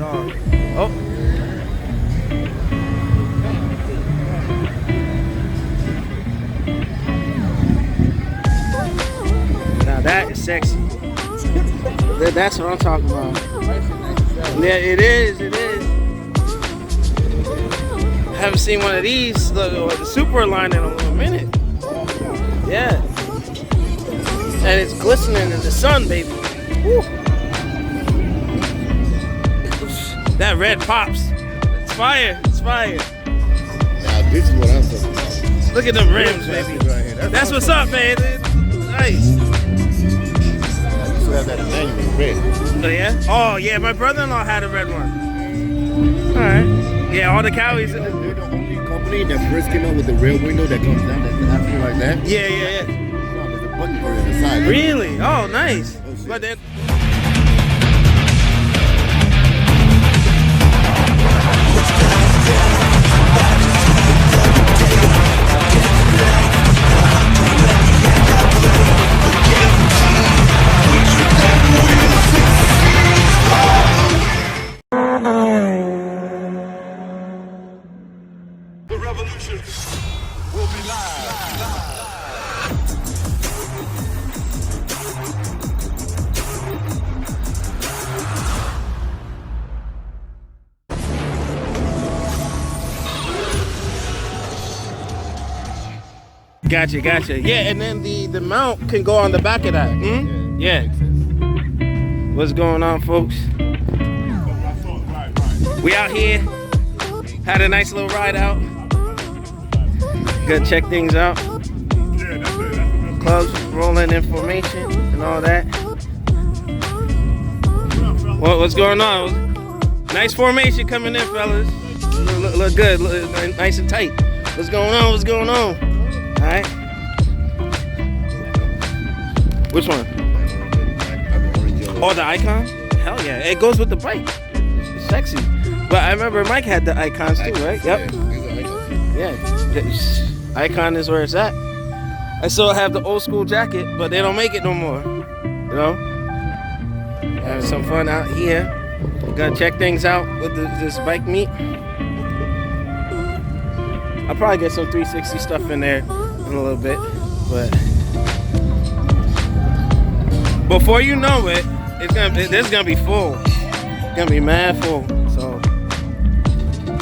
dog. Oh. Now that is sexy. That's what I'm talking about. Yeah, it is. It is. I haven't seen one of these, the super line, in a minute. Yeah. And it's glistening in the sun, baby. Woo. That red pops. It's fire. It's fire. Now this is what I'm talking about. Look at them rims, baby. Right here. That's what's up, man. Nice. You still have that manual red. Oh yeah? Oh yeah, my brother-in-law had a red one. Alright. Yeah, all the Cowies in it. They're the only company that first came out with the rear window that comes down that's happening like that. Yeah. No, there's a button for it on the side. Really? Oh, nice. Oh, shit. But then. The revolution will be live. Gotcha. Yeah, and then the mount can go on the back of that. Hmm? Yeah. What's going on, folks? We out here. Had a nice little ride out. Gonna check things out. Clubs rolling information and all that. What's going on? Nice formation coming in, fellas. Look good. Look nice and tight. What's going on? All right. Which one? Oh, the icon? Hell yeah. It goes with the bike. It's sexy. But I remember Mike had the icons too, right? Yep. Yeah. Icon is where it's at. I still have the old school jacket, but they don't make it no more. You know? Having some fun out here. Gonna check things out with this bike meet. I'll probably get some 360 stuff in there in a little bit, but before you know it, this gonna be full. It's gonna be mad full. So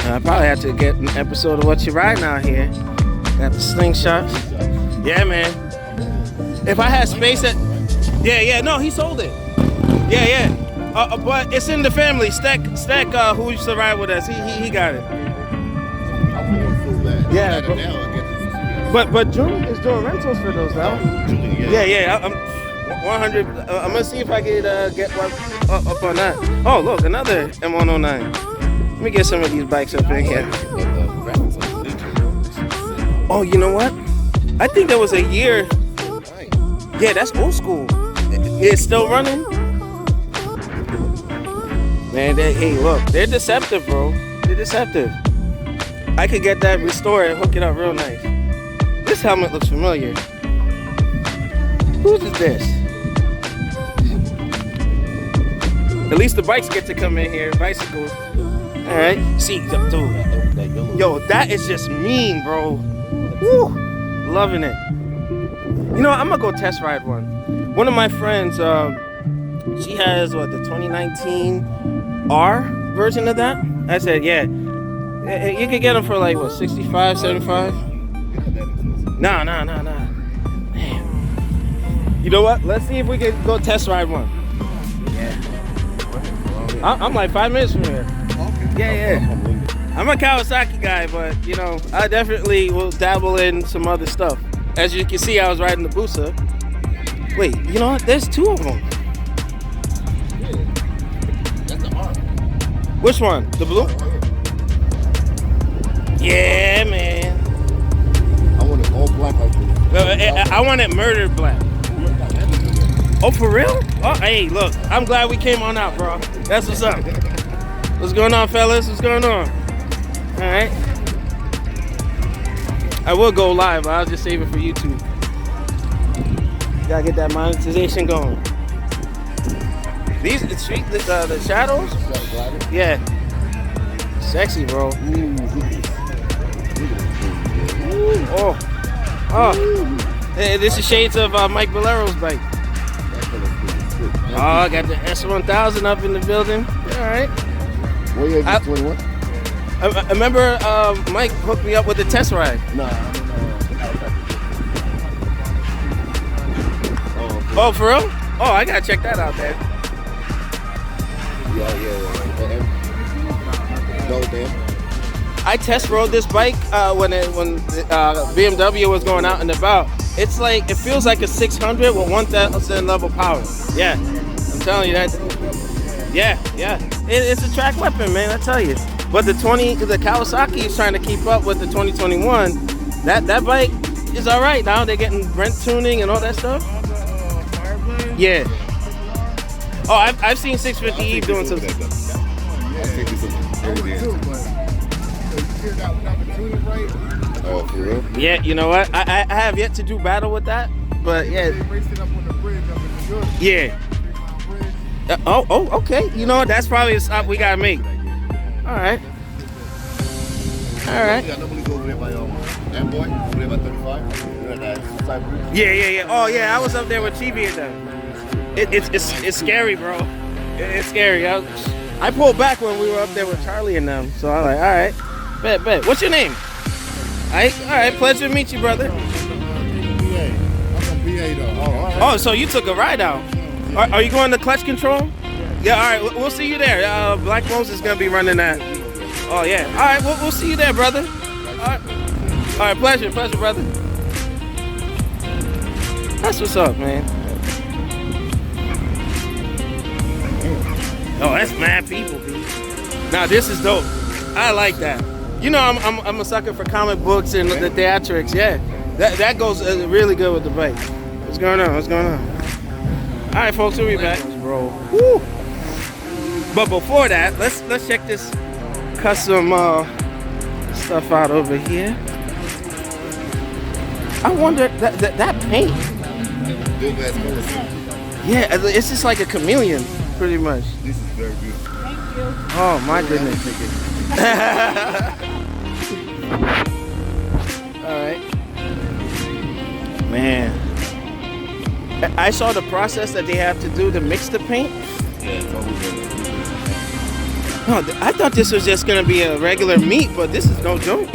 I probably have to get an episode of What You Riding out here. Got the slingshots. Yeah, man. If I had space at, no, he sold it. Yeah. But it's in the family. Stack, who used to ride with us, he got it. Yeah, but June is doing rentals for those now. Yeah. I'm 100. I'm gonna see if I could get one up on that. Oh, look, another M109. Let me get some of these bikes up in here. Oh, you know what? I think there was a year. Yeah, that's old school. It's still running. Man, hey, look, they're deceptive, bro. They're deceptive. I could get that restored and hook it up real nice. This helmet looks familiar. Whose is this? At least the bikes get to come in here. Bicycles. All right. See, dude. Yo, that is just mean, bro. Woo. Loving it. You know, I'm gonna go test ride one. One of my friends, she has the 2019 R version of that. I said, yeah. You could get them for like, 65, 75? Nah. Man. You know what? Let's see if we can go test ride one. Yeah. I'm like 5 minutes from here. Yeah. I'm a Kawasaki guy, but, you know, I definitely will dabble in some other stuff. As you can see, I was riding the Busa. Wait, you know what? There's two of them. That's the R. Which one? The blue? Yeah, man. I want it all black like this. I want it murdered black. Oh, for real? Oh, hey, look. I'm glad we came on out, bro. That's what's up. What's going on, fellas? What's going on? All right. I will go live, but I'll just save it for YouTube. Gotta get that monetization going. These the shadows. Yeah. Sexy, bro. Oh. Oh. Hey, this is shades of Mike Valero's bike. Oh, I got the S1000 up in the building. All right. What year is this, 21? I remember Mike hooked me up with the test ride. Nah. Oh, for real? Oh, I gotta check that out, man. Yeah. No, damn. I test rode this bike when BMW was going out and about. It's like, it feels like a 600 with 1,000 level power. Yeah, I'm telling you that. Yeah. It's a track weapon, man, I tell you. But the Kawasaki is trying to keep up with the 2021. That bike is all right now. They're getting Brent tuning and all that stuff. Yeah. Oh, I've seen 650E doing some. Oh, for real? Yeah, you know what? I have yet to do battle with that, but yeah. Yeah. Okay. You know what? That's probably a stop we gotta make. All right. Yeah. Oh yeah, I was up there with Chibi and them. It's scary, bro. It's scary. I pulled back when we were up there with Charlie and them, so I'm like, all right, bet. What's your name? All right. Pleasure to meet you, brother. Oh, so you took a ride out? Are you going to clutch control? Yeah. All right, we'll see you there. Black Moses is gonna be running that. Oh yeah. All right, we'll see you there, brother. All right. Pleasure, brother. That's what's up, man. Oh, that's mad people, B. Now this is dope. I like that. You know, I'm a sucker for comic books and the theatrics. Yeah, that goes really good with the bike. What's going on? All right, folks, we'll be back, bro. Woo. But before that, let's check this custom stuff out over here. I wonder that paint. Yeah, it's just like a chameleon, pretty much. This is very beautiful. Thank you. Oh my goodness. All right, man. I saw the process that they have to do to mix the paint. Oh, I thought this was just gonna be a regular meat, but this is no joke.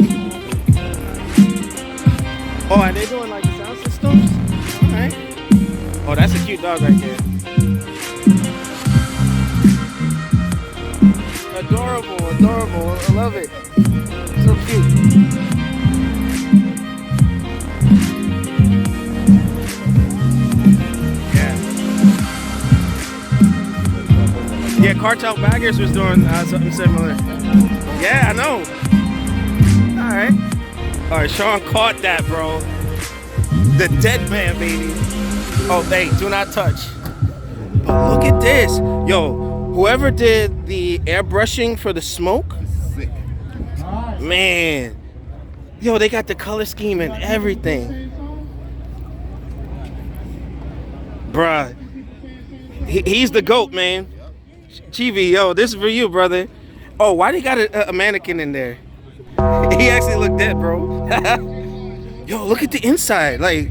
Oh, are they doing like the sound systems? All right. Oh, that's a cute dog right there. Adorable. I love it. So cute. Yeah, Cartel Baggers was doing something similar. Yeah, I know. All right, Sean caught that, bro. The dead man, baby. Oh, hey, do not touch. But look at this. Yo, whoever did the airbrushing for the smoke, Sick. man. Yo, they got the color scheme and everything. Bruh. He's the GOAT, man. Chibi, yo, this is for you, brother. Oh, why they got a mannequin in there? He actually looked dead, bro. Yo, look at the inside. Like,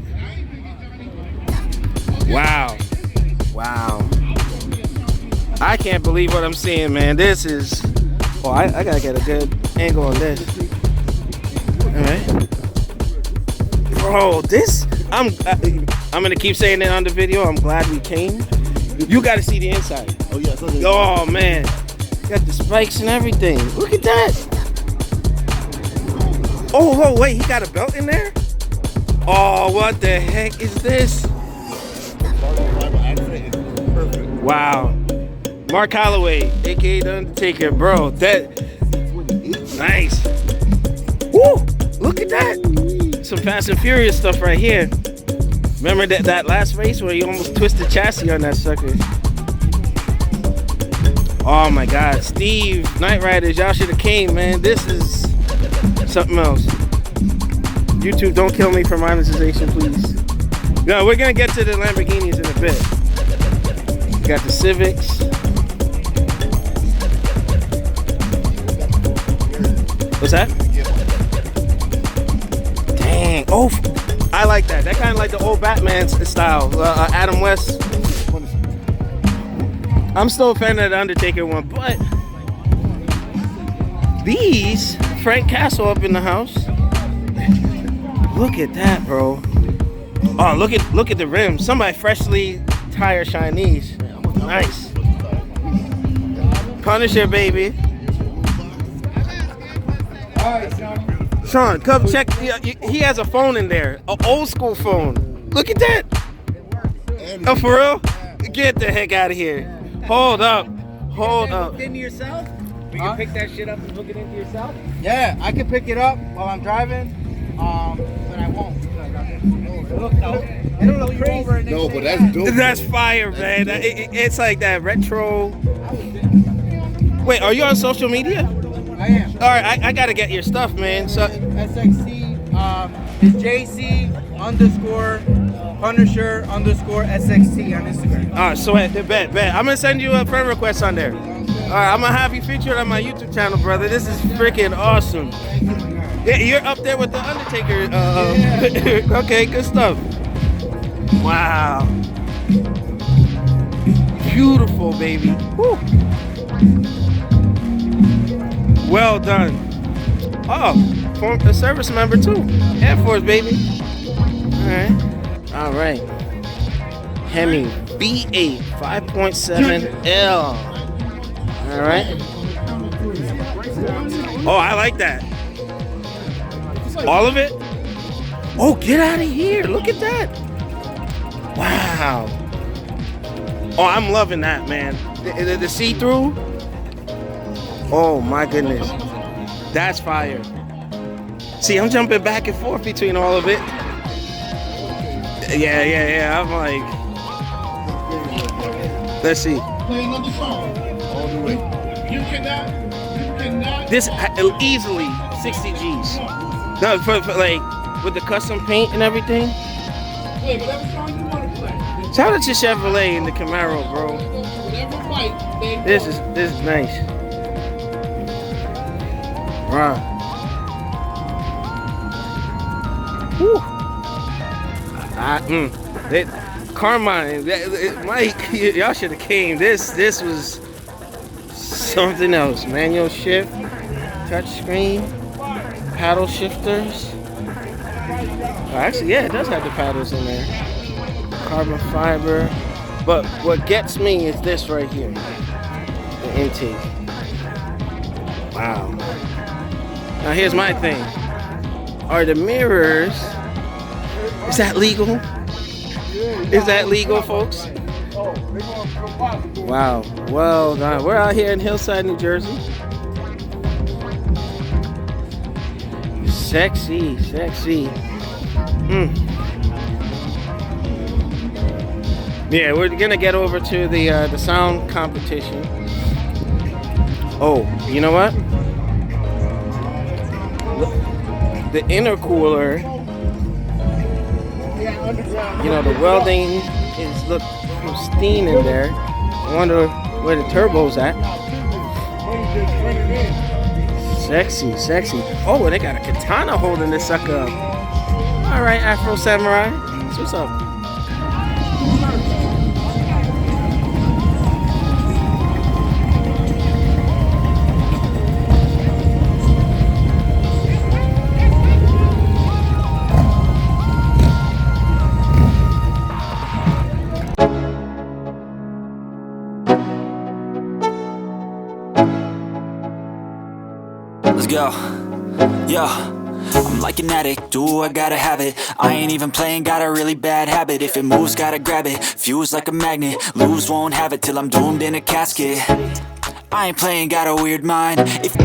wow. I can't believe what I'm seeing, man. This is, oh, I gotta get a good angle on this. All right. Bro, this, I'm gonna keep saying it on the video. I'm glad we came. You gotta see the inside. Oh yeah. Oh man, got the spikes and everything. Look at that. Oh, wait, he got a belt in there? Oh, what the heck is this? Wow. Mark Holloway, aka The Undertaker, bro. That nice. Woo! Look at that. Some Fast and Furious stuff right here. Remember that last race where he almost twisted chassis on that sucker? Oh my God, Steve, Night Riders, y'all should have came, man. This is something else. YouTube, don't kill me for monetization, please. No, we're gonna get to the Lamborghinis in a bit. Got the Civics. What's that? Dang. Oh, I like that. That kind of like the old Batman style. Adam West. I'm still a fan of the Undertaker one, but these, Frank Castle up in the house. Look at that, bro. Oh, look at the rim. Somebody freshly tire Chinese. Nice. Punisher, baby. Sean, come check. He has a phone in there, an old school phone. Look at that. Oh, for real? Get the heck out of here. Hold up. Hold up. Hook into yourself? You can pick that shit up and hook it into yourself? Yeah, I can pick it up while I'm driving, but I won't. It'll look crazy. No, but that's dope. That's fire, man. It's like that retro. Wait, are you on social media? I am. All right, I gotta get your stuff, man. So SXC is JC_Punisher_SXC on Instagram. all right, so bet. I'm gonna send you a friend request on there. All right, I'm gonna have you featured on my YouTube channel, brother. This is freaking awesome. Yeah, you're up there with the Undertaker. Okay, good stuff. Wow. Beautiful, baby. Woo. Well done. Oh, a service member too. Air Force, baby. All right. Hemi V8 5.7L. All right. Oh, I like that. All of it? Oh, get out of here. Look at that. Wow. Oh, I'm loving that, man. The see-through. Oh, my goodness. That's fire. See, I'm jumping back and forth between all of it. Yeah. I'm like, let's see. This easily 60 G's. No, for like with the custom paint and everything. Shout out to Chevrolet and the Camaro, bro. This is nice. Wow. Whew. Carmine, Mike, y'all should have came. This was something else. Manual shift, touch screen, paddle shifters. Oh, actually, yeah, it does have the paddles in there. Carbon fiber. But what gets me is this right here. The intake. Wow. Now here's my thing. Are the mirrors, is that legal? Is that legal, folks? Wow, well done. We're out here in Hillside, New Jersey. Sexy. Yeah, we're gonna get over to the sound competition. Oh, you know what? The intercooler, you know, the welding is look pristine in there. I wonder where the turbo's at. Sexy. Oh, and they got a katana holding this sucker up. All right, Afro Samurai. So what's up? Let's go. Yo, I'm like an addict, do I gotta have it. I ain't even playing, got a really bad habit. If it moves, gotta grab it, fuse like a magnet. Lose, won't have it till I'm doomed in a casket. I ain't playing, got a weird mind. If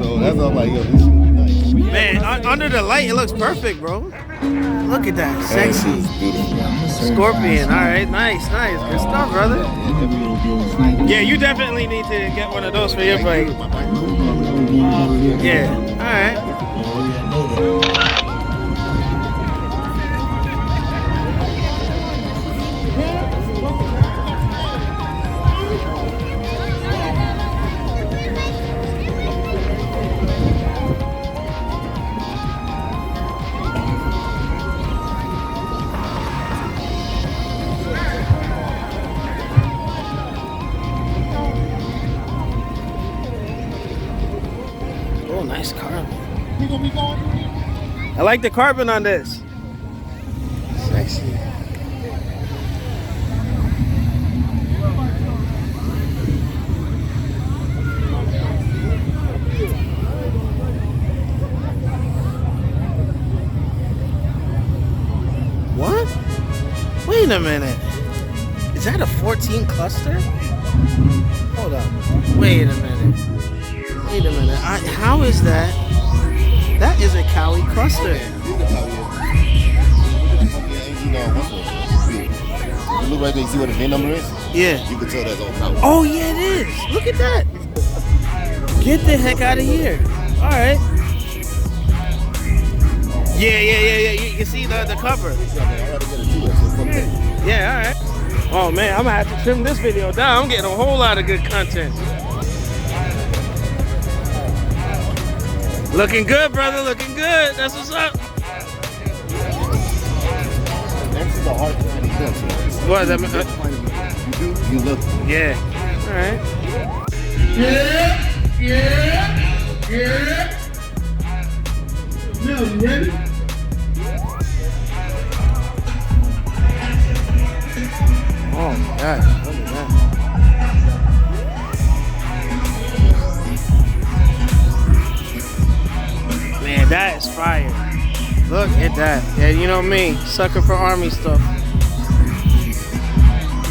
So that's all like, yo, this is nice. Man, under the light, it looks perfect, bro. Look at that, sexy. Scorpion, all right, nice. Good stuff, brother. Yeah, you definitely need to get one of those for your bike. Yeah, all right. Nice carbon. You gonna be going? I like the carbon on this. Sexy. What? Wait a minute. Is that a 14 cluster? Hold up. Wait a minute. Wait a minute. How is that? That is a Cali cluster. You look right there, you see what the VIN number is? Yeah. You can tell that's all Cali. Oh, yeah, it is. Look at that. Get the heck out of here. All right. Yeah. You can see the cover. Yeah, all right. Oh, man, I'm going to have to trim this video down. I'm getting a whole lot of good content. Looking good, brother. Looking good. That's what's up. Next is the hard to find the What is that? You look. Yeah. All right. Yeah. No, you ready? Oh my gosh, look at that. Man, that is fire. Look at that. Yeah, you know me, sucker for army stuff.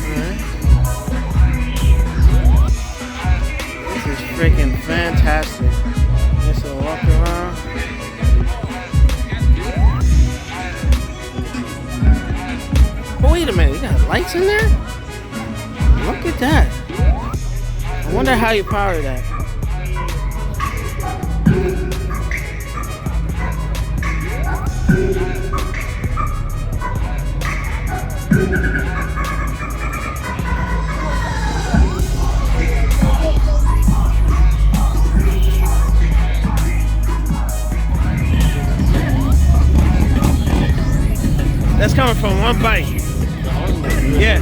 Alright. This is freaking fantastic. Just a walk around. Oh, wait a minute, you got lights in there? Look at that. I wonder how you power that. That's coming from one bike. Yeah.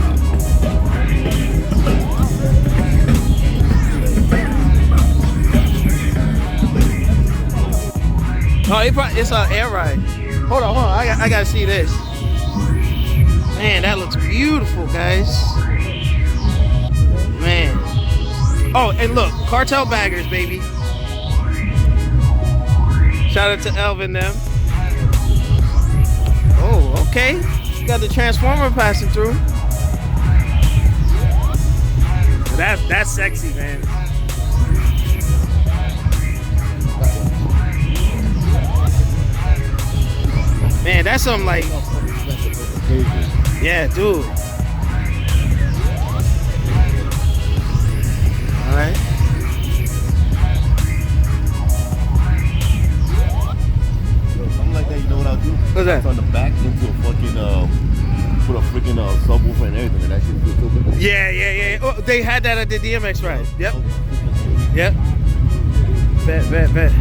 Oh, it's an air ride. Hold on. I gotta see this. Man, that looks beautiful, guys. Man. Oh, and look, cartel baggers, baby. Shout out to Elvin them. Oh, okay. You got the transformer passing through. That's sexy, man. Man, that's something like, yeah, dude. All right. Something like that, you know what I'll do? What's that? On the back into a fucking, put a freaking subwoofer and everything, and that shit feels so good. Yeah. Oh, they had that at the DMX ride. Yep. Yep. Bet.